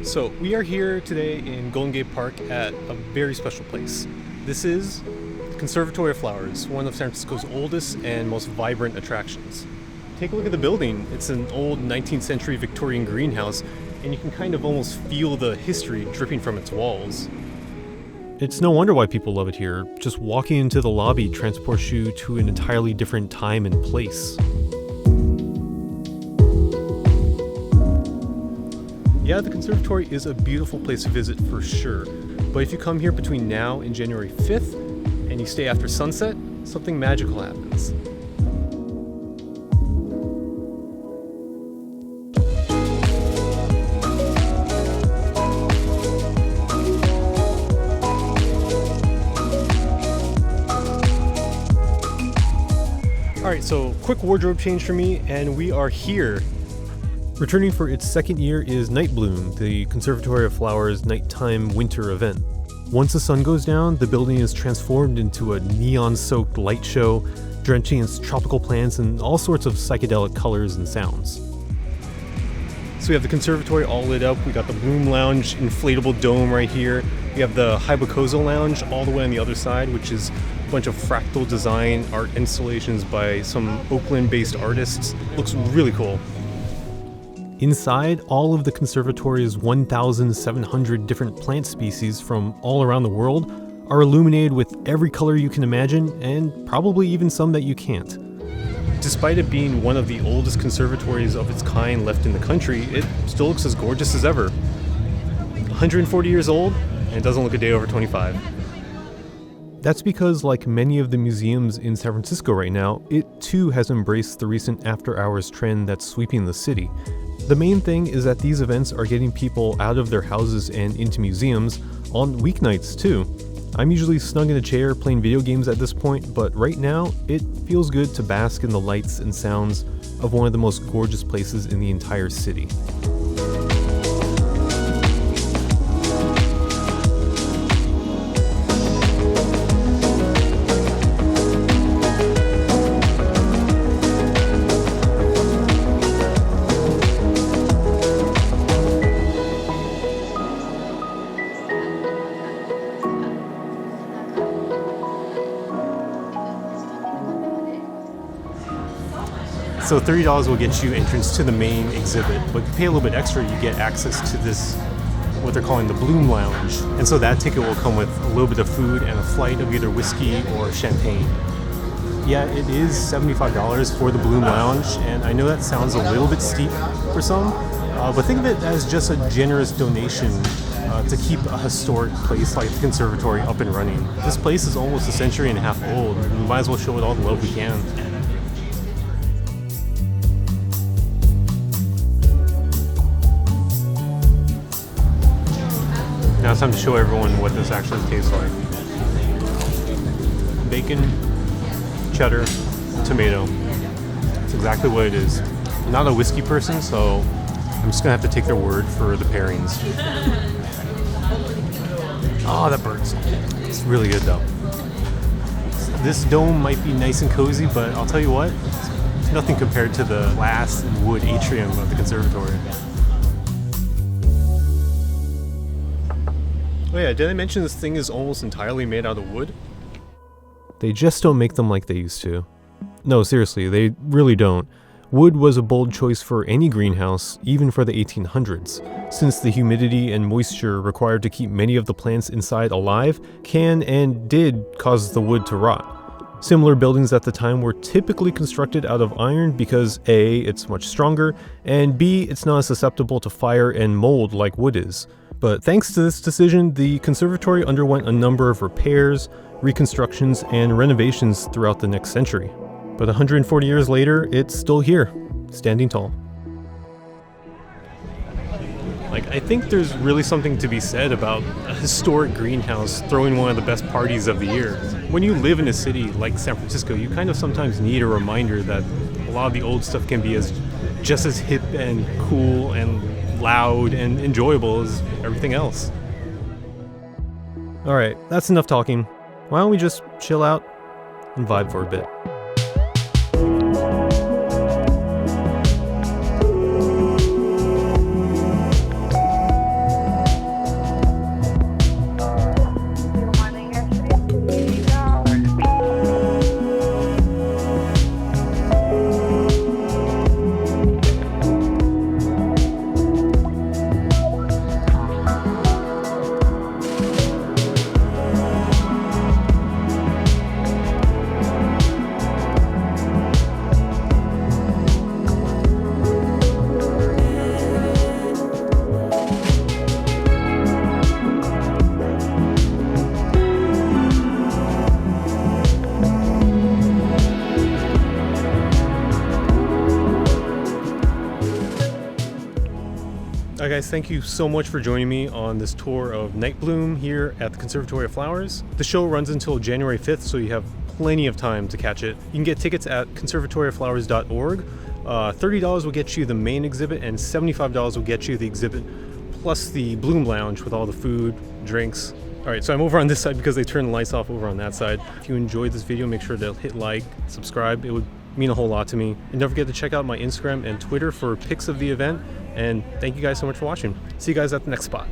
So we are here today in Golden Gate Park at a very special place. This is the Conservatory of Flowers, one of San Francisco's oldest and most vibrant attractions. Take a look at the building. It's an old 19th century Victorian greenhouse, and you can kind of almost feel the history dripping from its walls. It's no wonder why people love it here. Just walking into the lobby transports you to an entirely different time and place. Yeah, the conservatory is a beautiful place to visit for sure, but if you come here between now and January 5th and you stay after sunset, something magical happens. Alright, so quick wardrobe change for me, and we are here. Returning for its second year is Night Bloom, the Conservatory of Flowers' nighttime winter event. Once the sun goes down, the building is transformed into a neon-soaked light show, drenching its tropical plants and all sorts of psychedelic colors and sounds. So we have the conservatory all lit up. We got the Bloom Lounge inflatable dome right here. We have the Hybocozo Lounge all the way on the other side, which is a bunch of fractal design art installations by some Oakland-based artists. Looks really cool. Inside, all of the conservatory's 1,700 different plant species from all around the world are illuminated with every color you can imagine, and probably even some that you can't. Despite it being one of the oldest conservatories of its kind left in the country, it still looks as gorgeous as ever. 140 years old, and it doesn't look a day over 25. That's because, like many of the museums in San Francisco right now, it too has embraced the recent after-hours trend that's sweeping the city. The main thing is that these events are getting people out of their houses and into museums on weeknights too. I'm usually snug in a chair playing video games at this point, but right now it feels good to bask in the lights and sounds of one of the most gorgeous places in the entire city. So $30 will get you entrance to the main exhibit, but if you pay a little bit extra, you get access to this, what they're calling the Bloom Lounge. And so that ticket will come with a little bit of food and a flight of either whiskey or champagne. Yeah, it is $75 for the Bloom Lounge, and I know that sounds a little bit steep for some, but think of it as just a generous donation to keep a historic place like the conservatory up and running. This place is almost a century and a half old, and we might as well show it all the love we can. Now it's time to show everyone what this actually tastes like. Bacon, cheddar, tomato. That's exactly what it is. I'm not a whiskey person, so I'm just gonna have to take their word for the pairings. Oh, that burns. It's really good though. This dome might be nice and cozy, but I'll tell you what, it's nothing compared to the glass and wood atrium of the conservatory. Oh yeah, did I mention this thing is almost entirely made out of wood? They just don't make them like they used to. No, seriously, they really don't. Wood was a bold choice for any greenhouse, even for the 1800s, since the humidity and moisture required to keep many of the plants inside alive can and did cause the wood to rot. Similar buildings at the time were typically constructed out of iron because A, it's much stronger, and B, it's not as susceptible to fire and mold like wood is. But thanks to this decision, the conservatory underwent a number of repairs, reconstructions, and renovations throughout the next century. But 140 years later, it's still here, standing tall. I think there's really something to be said about a historic greenhouse throwing one of the best parties of the year. When you live in a city like San Francisco, you kind of sometimes need a reminder that a lot of the old stuff can be just as hip and cool and loud and enjoyable as everything else. Alright, that's enough talking. Why don't we just chill out and vibe for a bit? guys, thank you so much for joining me on this tour of Night Bloom here at the Conservatory of Flowers. The show runs until January 5th, so you have plenty of time to catch it. You can get tickets at conservatoryoflowers.org. $30 will get you the main exhibit, and $75 will get you the exhibit plus the Bloom Lounge with all the food, drinks. All right, so I'm over on this side because they turned the lights off over on that side. If you enjoyed this video, make sure to hit like, subscribe. It would mean a whole lot to me. And don't forget to check out my Instagram and Twitter for pics of the event. And thank you guys so much for watching. See you guys at the next spot.